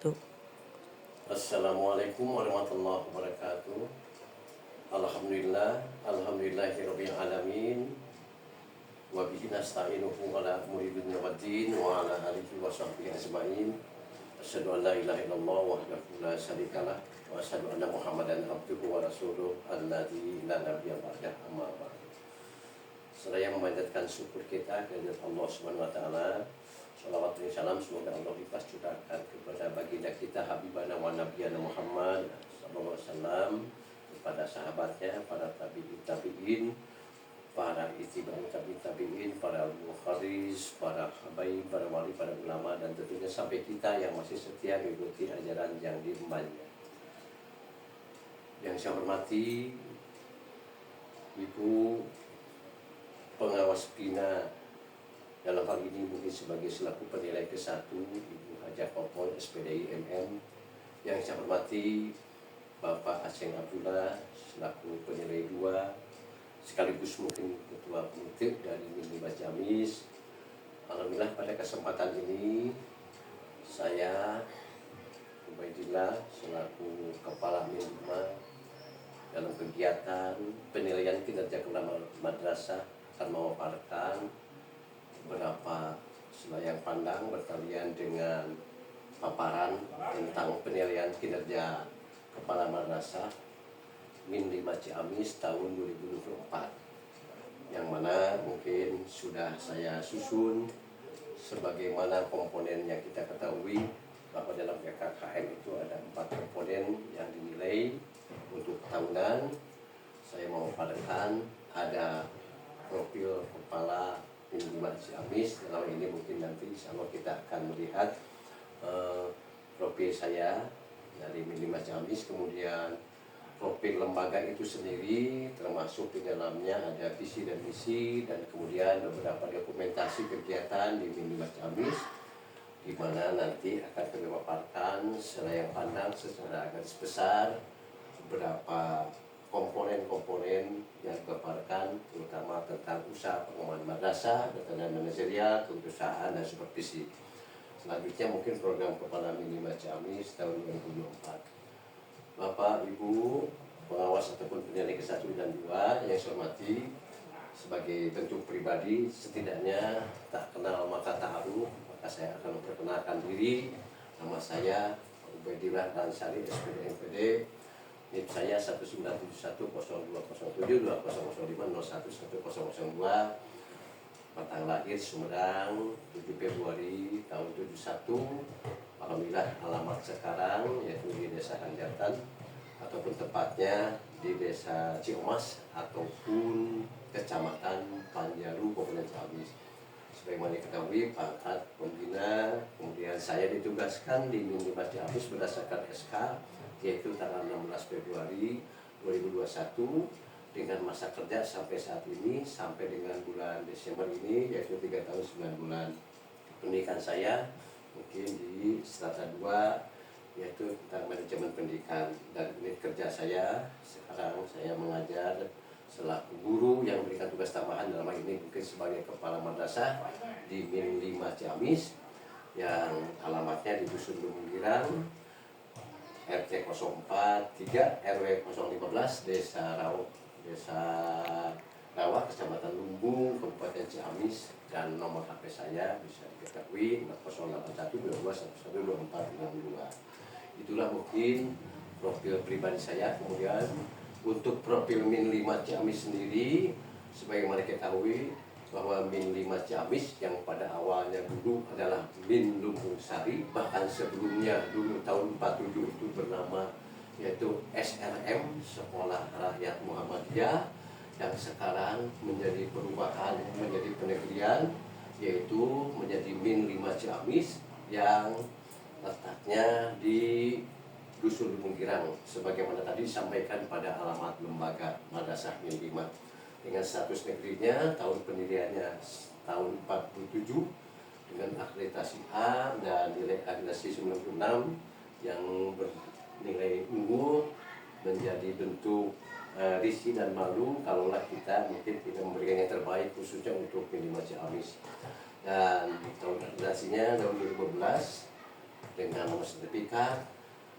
wabarakatuh. Assalamualaikum warahmatullahi wabarakatuh. Alhamdulillahirabbil alamin. Wa bihi nasta'inuhu ala umuri dunya waddin wa ala alihi wa sahbihi ajmain. Asyhadu an la ilaha illallah wahdahu la syarikalah wa asyhadu anna Muhammadan abduhu wa rasuluh alladzi la nabiyya ba'dah, amma ba'd. Seraya memanjatkan syukur kita kehadirat Allah Subhanahu wa taala. Salawat dan salam semoga Allah limpah curahkan kepada baginda kita Habibana wa Nabiyana Muhammad sallallahu alaihi wasallam, kepada sahabatnya, para tabi'in, para ittiba' tabi'in, para al-mukharis, para habaib, para wali, para ulama, dan tentunya sampai kita yang masih setia mengikuti ajaran yang diembannya. Yang saya hormati Ibu pengawas bina, dalam hal ini mungkin sebagai selaku penilai ke-1 Ibu Hajah Popon SPDI MM. Yang saya hormati Bapak Aceng Abdullah selaku penilai 2, sekaligus mungkin ketua penutup dari Minlima Ciamis. Alhamdulillah pada kesempatan ini saya Ubaidillah selaku kepala Minlima dalam kegiatan penilaian kinerja ulama madrasah akan memaparkan beberapa selayang pandang berkalian dengan paparan tentang penilaian kinerja kepala madrasah Minlima Ciamis tahun 2024, yang mana mungkin sudah saya susun sebagaimana komponen yang kita ketahui bahwa dalam PKKM itu ada 4 komponen yang dinilai untuk tahunan. Saya mau paparkan ada profil kepala Minlima Ciamis. Dalam ini mungkin nanti insya Allah kita akan melihat profil saya dari Minlima Ciamis, kemudian profil lembaga itu sendiri, termasuk di dalamnya ada visi dan misi, dan kemudian beberapa dokumentasi kegiatan di Minlima Ciamis, di mana nanti akan kami paparkan selayang pandang secara garis besar beberapa komponen-komponen yang dipaparkan, terutama tentang usaha pengembangan madrasah, dan manajerial, keperusahaan, dan supervisi. Selanjutnya mungkin program kepala Minlima Ciamis tahun 2024. Bapak, Ibu, pengawas ataupun penilai ke-1 dan 2 yang saya hormati, sebagai bentuk pribadi setidaknya tak kenal maka ta'aruf, maka saya akan memperkenalkan diri. Nama saya Ubaidillah Ansari, SPD MPD. NIP saya 197102072005011002, batang lahir Sumedang 7 Februari tahun 71. Alhamdulillah alamat sekarang yaitu di Desa Anjatan, ataupun tepatnya di Desa Ciomas ataupun Kecamatan Panjalu, Kabupaten Ciamis. Sebagaimana diketahui pangkat pembina, kemudian saya ditugaskan di Minlima Ciamis berdasarkan SK, yaitu tanggal 16 Februari 2021, dengan masa kerja sampai saat ini, sampai dengan bulan Desember ini, yaitu 3 tahun 9 bulan. Pendidikan saya mungkin di strata 2, yaitu tentang manajemen pendidikan, dan unit kerja saya sekarang saya mengajar selaku guru yang memberikan tugas tambahan, dalam hal ini mungkin sebagai kepala madrasah di Minlima Ciamis, yang alamatnya di Dusun Lumungirang, RT 043 RW 015 Desa Rawa, Kecamatan Lumbung, Kabupaten Ciamis, dan nomor HP saya bisa diketahui 08112112462. Itulah mungkin profil pribadi saya. Kemudian untuk profil Minlima Ciamis sendiri, sebagaimana diketahui bahwa Minlima Ciamis yang pada awalnya dulu adalah Min Lumbung Sari, bahkan sebelumnya dulu tahun 47 itu bernama yaitu SRM, Sekolah Rakyat Muhammadiyah, yang sekarang menjadi perubahan menjadi penegrian, yaitu menjadi Minlima Ciamis yang letaknya di Dusun Lumungirang, sebagaimana tadi disampaikan pada alamat lembaga madrasah Minlima, dengan status negerinya, tahun pendiriannya tahun 47, dengan akreditasi A dan nilai akreditasi 96 yang bernilai unggul, menjadi bentuk risih dan malu kalaulah kita mungkin tidak memberikan yang terbaik khususnya untuk Minlima Ciamis. Dan tahun akreditasinya tahun 2015 dengan nomor sertifikat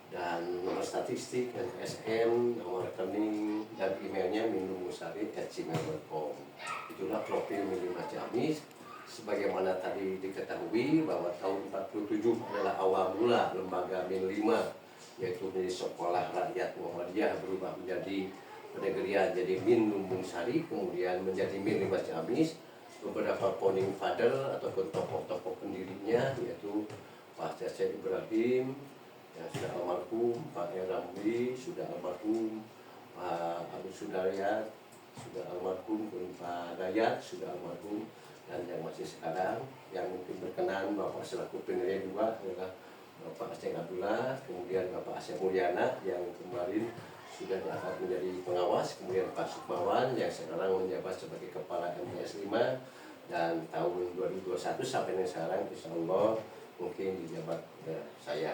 dan nomor statistik, NSN, nomor rekening, dan emailnya minnumusari@gmail.com. Itulah profil Minimas Ciamis. Sebagaimana tadi diketahui bahwa tahun 47 adalah awal mula lembaga Min 5, yaitu dari Sekolah Rakyat Muhammadiyah berubah menjadi penegerian jadi Min Lumbung Sari, kemudian menjadi Min 5 Ciamis. Beberapa founding father ataupun tokoh-tokoh pendirinya yaitu Pak Cecep Ibrahim yang sudah almarhum, Pak Ramli sudah almarhum, Pak Agus Sudaryat sudah almarhum, Pak Dayat sudah almarhum, dan yang masih sekarang yang mungkin berkenan Bapak selaku pendiri juga adalah Bapak Aceh Abdullah, kemudian Bapak Aceh Mulyana yang kemarin sudah diangkat menjadi pengawas, kemudian Pak Sukmawan yang sekarang menjabat sebagai Kepala MTS 5, dan tahun 2021 sampai sekarang insya Allah mungkin dijabat saya.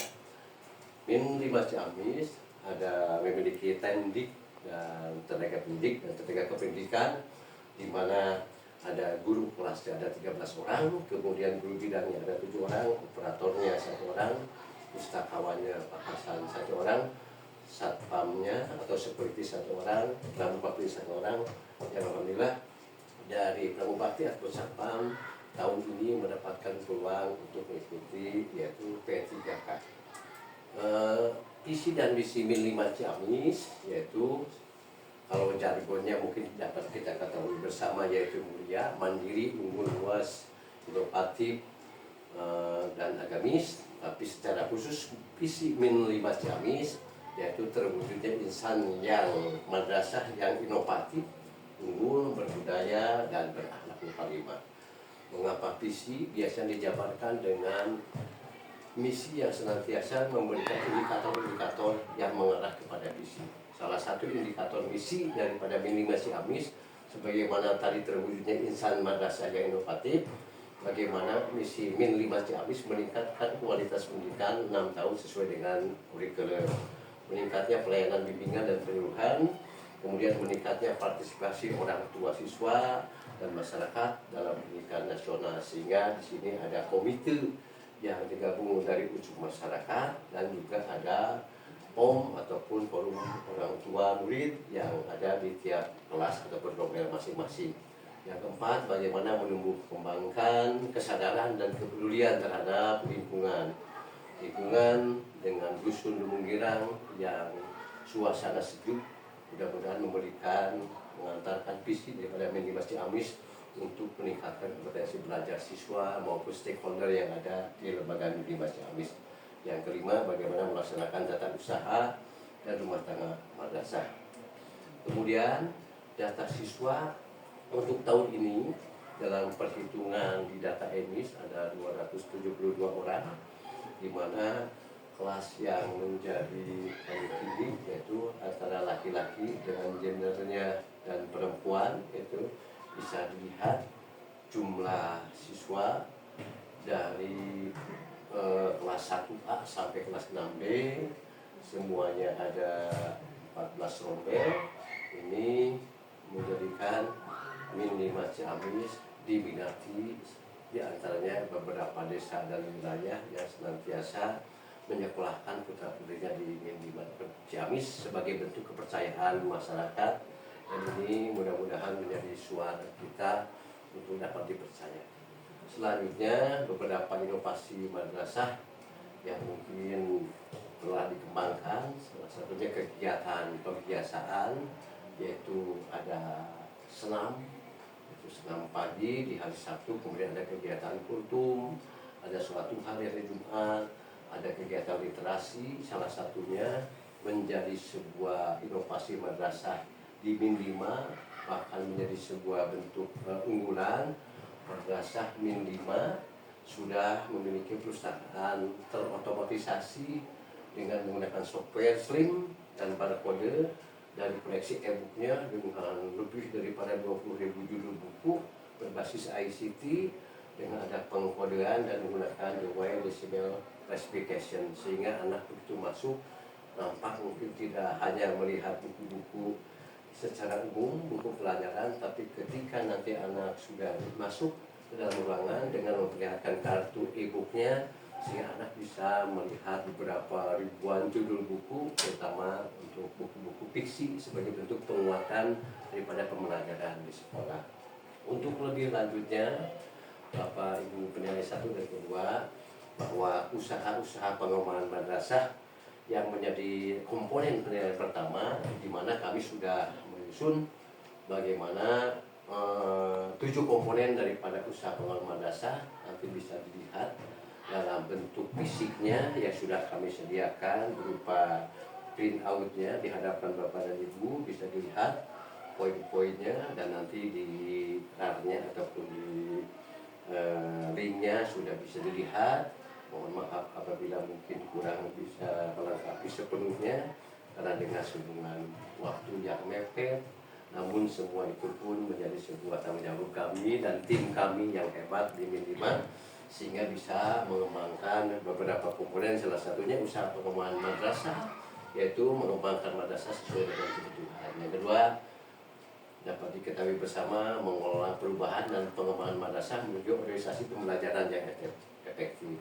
Min 5 Ciamis ada memiliki tendik dan tenaga pendidik dan tenaga kependidikan, di mana ada guru kelasnya ada 13 orang, kemudian guru bidangnya ada 7 orang, operatornya 1 orang, pustakawannya Pak Hasan 1 orang, satpamnya atau security 1 orang, pramugari 1 orang. Yang alhamdulillah dari pramugari atau satpam tahun ini mendapatkan peluang untuk mengikuti yaitu P3K. Visi dan misi Min 5 Ciamis yaitu, kalau jargonnya mungkin dapat kita ketahui bersama, yaitu mulia, mandiri, unggul, luas, inovatif, dan agamis. Tapi secara khusus visi Min 5 Ciamis yaitu terwujudnya insan yang madrasah yang inovatif, unggul, berbudaya, dan berakhlak karimah. Mengapa visi biasanya dijabarkan dengan misi yang senantiasa memberikan indikator-indikator yang mengarah kepada visi. Salah satu indikator misi daripada Min 5 Ciamis, sebagaimana tadi terwujudnya insan madrasah yang inovatif, bagaimana misi Min 5 Ciamis meningkatkan kualitas pendidikan 6 tahun sesuai dengan kurikulum, meningkatnya pelayanan bimbingan dan penyuluhan, kemudian meningkatnya partisipasi orang tua siswa dan masyarakat dalam pendidikan nasional, sehingga di sini ada komite yang digabung dari unsur masyarakat dan juga ada POM ataupun forum orang tua murid yang ada di tiap kelas ataupun program masing-masing. Yang keempat, bagaimana menumbuh kembangkan kesadaran dan kepedulian terhadap lingkungan dengan dusun Lumbung Girang yang suasana sejuk, mudah-mudahan mengantarkan visi daripada Min 5 Ciamis untuk meningkatkan kompetensi belajar siswa maupun stakeholder yang ada di lembaga Min 5 Ciamis. Yang kelima, bagaimana melaksanakan tata usaha dan rumah tangga madrasah. Kemudian data siswa untuk tahun ini dalam perhitungan di data EMIS ada 272 orang, di mana kelas yang menjadi paling tinggi yaitu antara laki-laki dengan gendernya dan perempuan, itu bisa dilihat jumlah siswa dari kelas 1A sampai kelas 6B semuanya ada 14 rombel. Ini menjadikan Min 5 Ciamis diminati di antaranya beberapa desa dan wilayah yang senantiasa menyekolahkan putra-putrinya di Min 5 Ciamis sebagai bentuk kepercayaan masyarakat, dan ini mudah-mudahan menjadi suara kita untuk dapat dipercaya. Selanjutnya beberapa inovasi madrasah yang mungkin telah dikembangkan, salah satunya kegiatan pembiasaan, yaitu ada senam pagi di hari Sabtu, kemudian ada kegiatan kultum, ada sholat duha di hari Jumat, ada kegiatan literasi, salah satunya menjadi sebuah inovasi madrasah di Min 5, bahkan menjadi sebuah bentuk unggulan. Madrasah Min 5 sudah memiliki perpustakaan terotomatisasi dengan menggunakan software slim dan barcode, dari koleksi e-booknya dengan lebih daripada 20.000 judul buku berbasis ICT dengan ada pengkodean dan menggunakan the Whale Decimal Classification, sehingga anak begitu masuk nampak mungkin tidak hanya melihat buku-buku secara umum, buku pelajaran, tapi ketika nanti anak sudah masuk ke dalam ruangan dengan memperlihatkan kartu e-booknya, sehingga anak bisa melihat beberapa ribuan judul buku, terutama untuk buku-buku fiksi sebagai bentuk penguatan daripada pembelajaran di sekolah. Untuk lebih lanjutnya, Bapak Ibu penilai 1 dan 2, bahwa usaha-usaha pengembangan madrasah yang menjadi komponen penilaian pertama, di mana kami sudah menyusun bagaimana 7 komponen daripada usaha pengembangan madrasah. Nanti bisa dilihat dalam bentuk fisiknya yang sudah kami sediakan berupa print outnya di hadapan Bapak dan Ibu, bisa dilihat poin-poinnya, dan nanti di RAR-nya ataupun di linknya sudah bisa dilihat. Mohon maaf apabila mungkin kurang bisa melengkapi sepenuhnya karena dengan hubungan waktu yang mepet, namun semua itu pun menjadi sebuah tanggung jawab kami dan tim kami yang hebat di Min 5, sehingga bisa mengembangkan beberapa komponen, salah satunya usaha pengembangan madrasah, yaitu mengembangkan madrasah sesuai dengan kebutuhan. Yang kedua, dapat diketahui bersama mengelola perubahan dan pengembangan madrasah menuju organisasi pembelajaran yang efektif.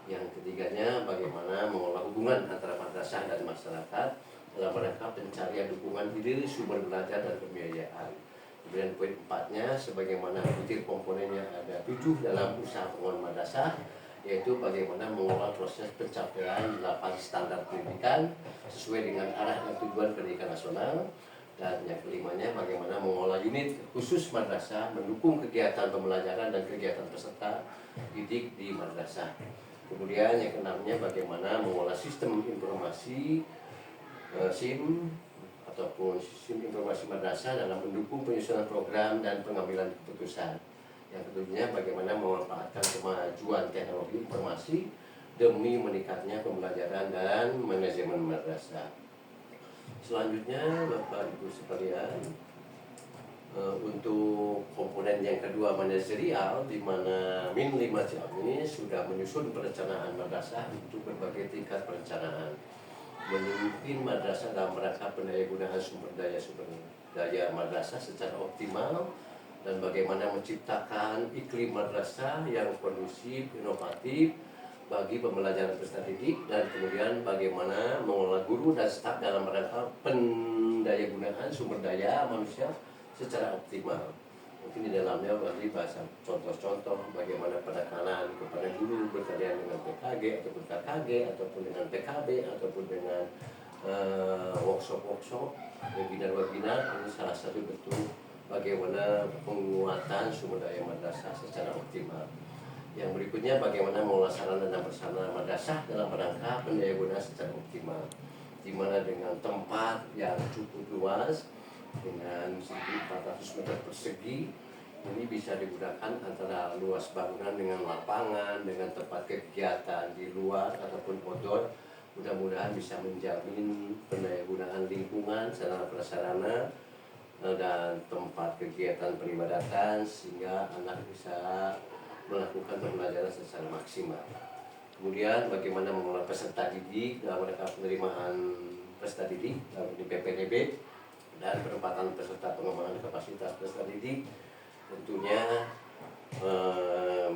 Yang ketiganya, bagaimana mengelola hubungan antara madrasah dan masyarakat dalam rangka pencarian dukungan ide, sumber belajar dan pembiayaan. Kemudian poin 4-nya, sebagaimana butir komponennya ada 7 dalam usaha pengembangan madrasah, yaitu bagaimana mengelola proses pencapaian 8 standar pendidikan sesuai dengan arah dan tujuan pendidikan nasional. Dan yang kelimanya, bagaimana mengelola unit khusus madrasah mendukung kegiatan pembelajaran dan kegiatan peserta didik di madrasah. Kemudian yang keenamnya, bagaimana mengelola sistem informasi SIM ataupun sistem informasi madrasah dalam mendukung penyusunan program dan pengambilan keputusan. Yang ketujuhnya, bagaimana memanfaatkan kemajuan teknologi informasi demi meningkatnya pembelajaran dan manajemen madrasah. Selanjutnya, Bapak Ibu sekalian, untuk komponen yang kedua manajerial, di mana Min 5 Ciamis sudah menyusun perencanaan madrasah untuk berbagai tingkat perencanaan, memimpin madrasah dalam rangka pendayagunaan sumber daya madrasah secara optimal, dan bagaimana menciptakan iklim madrasah yang kondusif, inovatif bagi pembelajaran peserta didik, dan kemudian bagaimana mengelola guru dan staf dalam rangka pendayagunaan sumber daya manusia secara optimal. Mungkin di dalamnya bagi bahasa contoh-contoh bagaimana penekanan kepada guru berkaitan dengan PKG ataupun KKG ataupun dengan PKB ataupun dengan workshop-workshop, webinar-webinar. Ini salah satu bentuk bagaimana penguatan sumber daya madrasah secara optimal. Yang berikutnya, bagaimana mengolah sarana dan prasarana madrasah dalam rangka pendayagunaan secara optimal, di mana dengan tempat yang cukup luas dengan 1.400 meter persegi ini bisa digunakan antara luas bangunan dengan lapangan, dengan tempat kegiatan di luar ataupun outdoor. Mudah-mudahan bisa menjamin pendayagunaan lingkungan, sarana prasarana dan tempat kegiatan peribadatan, sehingga anak bisa melakukan pembelajaran secara maksimal. Kemudian bagaimana mengelola peserta didik dalam rangka penerimaan peserta didik di PPDB dan penempatan peserta pengembangan kapasitas peserta didik. Tentunya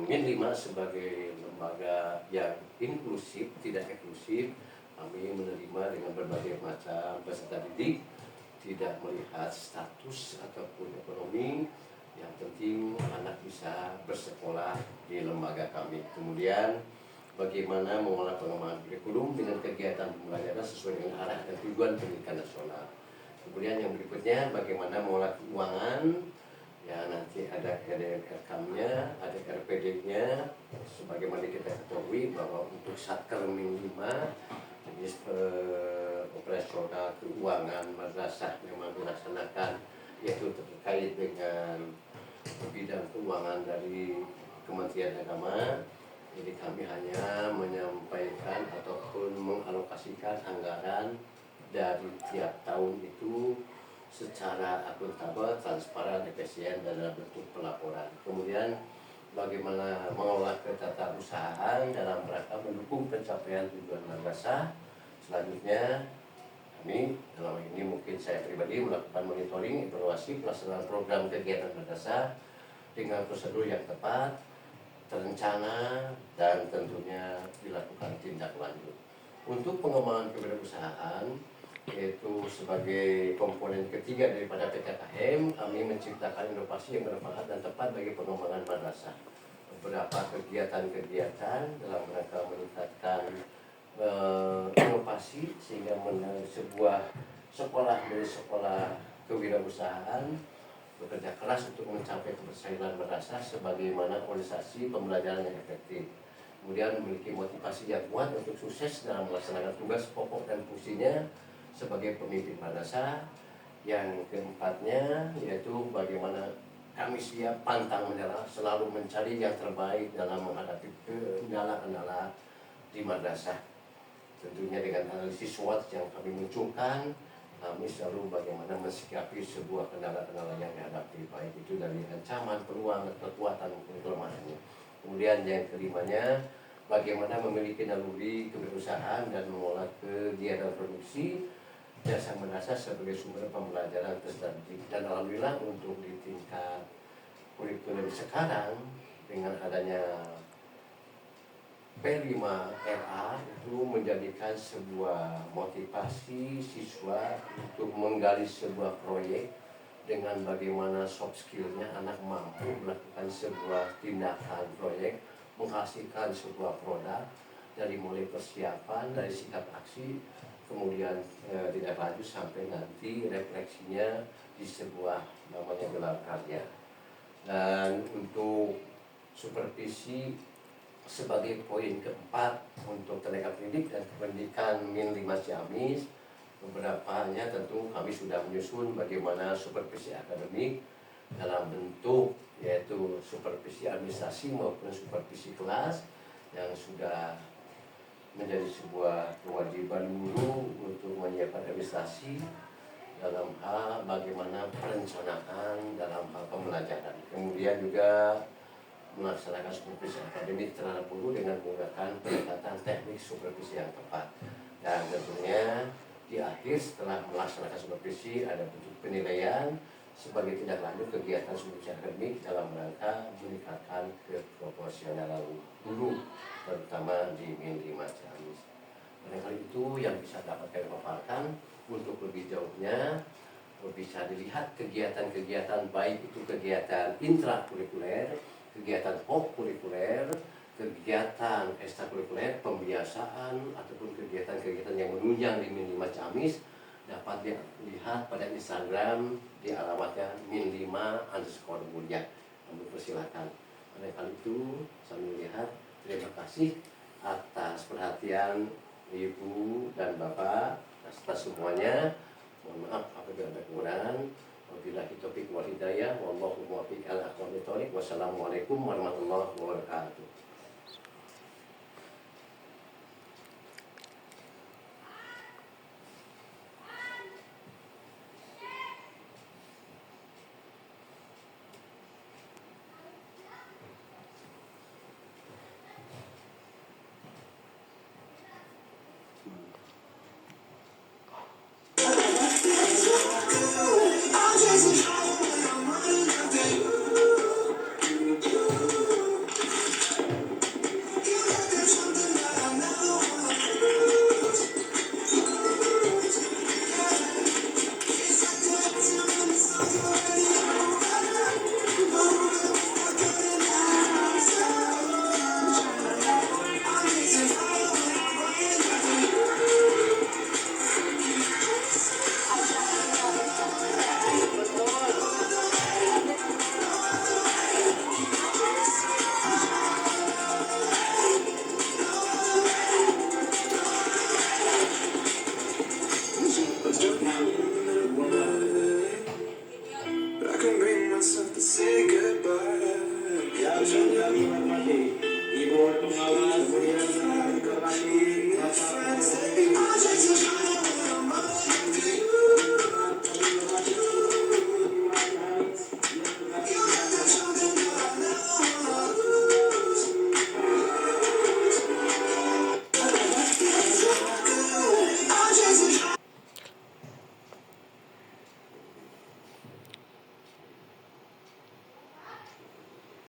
Min 5 sebagai lembaga yang inklusif, tidak eksklusif, kami menerima dengan berbagai macam peserta didik, tidak melihat status ataupun ekonomi. Yang penting anak bisa bersekolah di lembaga kami. Kemudian bagaimana mengolah pengembangan kurikulum dengan kegiatan pembelajaran sesuai dengan arah dan tujuan pendidikan nasional. Kemudian yang berikutnya, bagaimana mengolah keuangan. Ya, nanti ada RDRK-nya, ada RPD-nya. Sebagaimana kita ketahui bahwa untuk Satker Min 5, jenis operasional keuangan madrasah memang dilaksanakan, yaitu terkait dengan bidang keuangan dari Kementerian Agama. Jadi kami hanya menyampaikan ataupun mengalokasikan anggaran dari tiap tahun itu secara akuntabel, transparan, efisien dan dalam bentuk pelaporan. Kemudian bagaimana mengolah ketatarusahaan dalam rangka mendukung pencapaian tujuan madrasah. Selanjutnya, kami dalam ini mungkin saya pribadi melakukan monitoring evaluasi pelaksanaan program kegiatan madrasah dengan prosedur yang tepat, terencana, dan tentunya dilakukan tindak lanjut. Untuk pengembangan kewirausahaan, yaitu sebagai komponen ketiga daripada PKKM, kami menciptakan inovasi yang bermanfaat dan tepat bagi pengembangan madrasah. Beberapa kegiatan-kegiatan dalam rangka meningkatkan inovasi sehingga sebuah sekolah dari sekolah kewirausahaan bekerja keras untuk mencapai keberhasilan madrasah sebagaimana organisasi pembelajaran yang efektif. Kemudian memiliki motivasi yang kuat untuk sukses dalam melaksanakan tugas pokok dan fungsinya sebagai pemimpin madrasah. Yang keempatnya yaitu bagaimana kami siap pantang menyerah, selalu mencari yang terbaik dalam menghadapi kendala-kendala di madrasah. Tentunya dengan analisis SWOT yang kami munculkan, kami selalu bagaimana mensikapi sebuah kendala-kendala yang dihadapi, baik itu dari ancaman, peluang, kekuatan, maupun kelemahannya. Kemudian yang kelimanya, bagaimana memiliki naluri kewirausahaan dan mengolah kegiatan produksi jasa madrasah sebagai sumber pembelajaran terstatik. Dan alhamdulillah untuk di tingkat kurikulum sekarang dengan adanya P5RA itu menjadikan sebuah motivasi siswa untuk menggali sebuah proyek dengan bagaimana soft skillnya anak mampu melakukan sebuah tindakan proyek, menghasilkan sebuah produk dari mulai persiapan, dari sikap aksi, kemudian tidak lanjut sampai nanti refleksinya di sebuah namanya gelar karya. Dan untuk supervisi sebagai poin keempat untuk tenaga pendidik dan pendidikan Min 5 Ciamis, beberapanya tentu kami sudah menyusun bagaimana supervisi akademik dalam bentuk yaitu supervisi administrasi maupun supervisi kelas yang sudah menjadi sebuah kewajiban guru untuk menyiapkan administrasi dalam hal bagaimana perencanaan dalam hal pembelajaran. Kemudian juga melaksanakan supervisi akademik terhadap guru dengan menggunakan pendekatan teknik supervisi yang tepat. Dan tentunya di akhir setelah melaksanakan supervisi ada bentuk penilaian sebagai tindak lanjut kegiatan supervisi akademik dalam rangka meningkatkan keprofesionalan guru terutama di Min 5 Ciamis. Barangkali itu yang bisa dapat kami paparkan. Untuk lebih jauhnya bisa dilihat kegiatan-kegiatan baik itu kegiatan intrakurikuler, kegiatan kurikuler, kegiatan ekstrakurikuler, pembiasaan ataupun kegiatan-kegiatan yang menunjang di Min 5 Ciamis dapat dilihat pada Instagram di alamatnya min5_mulia. Kami persilakan. Oleh karena itu saya melihat terima kasih atas perhatian Ibu dan Bapak atas semuanya. Mohon maaf apabila ada kekurangan. Wabillahi taufiq wal hidayah. Wallahu muwaffiq ala aqwamit thoriq. Wassalamualaikum warahmatullahi wabarakatuh. Ibu pengawas, kemudian dihormati Bapak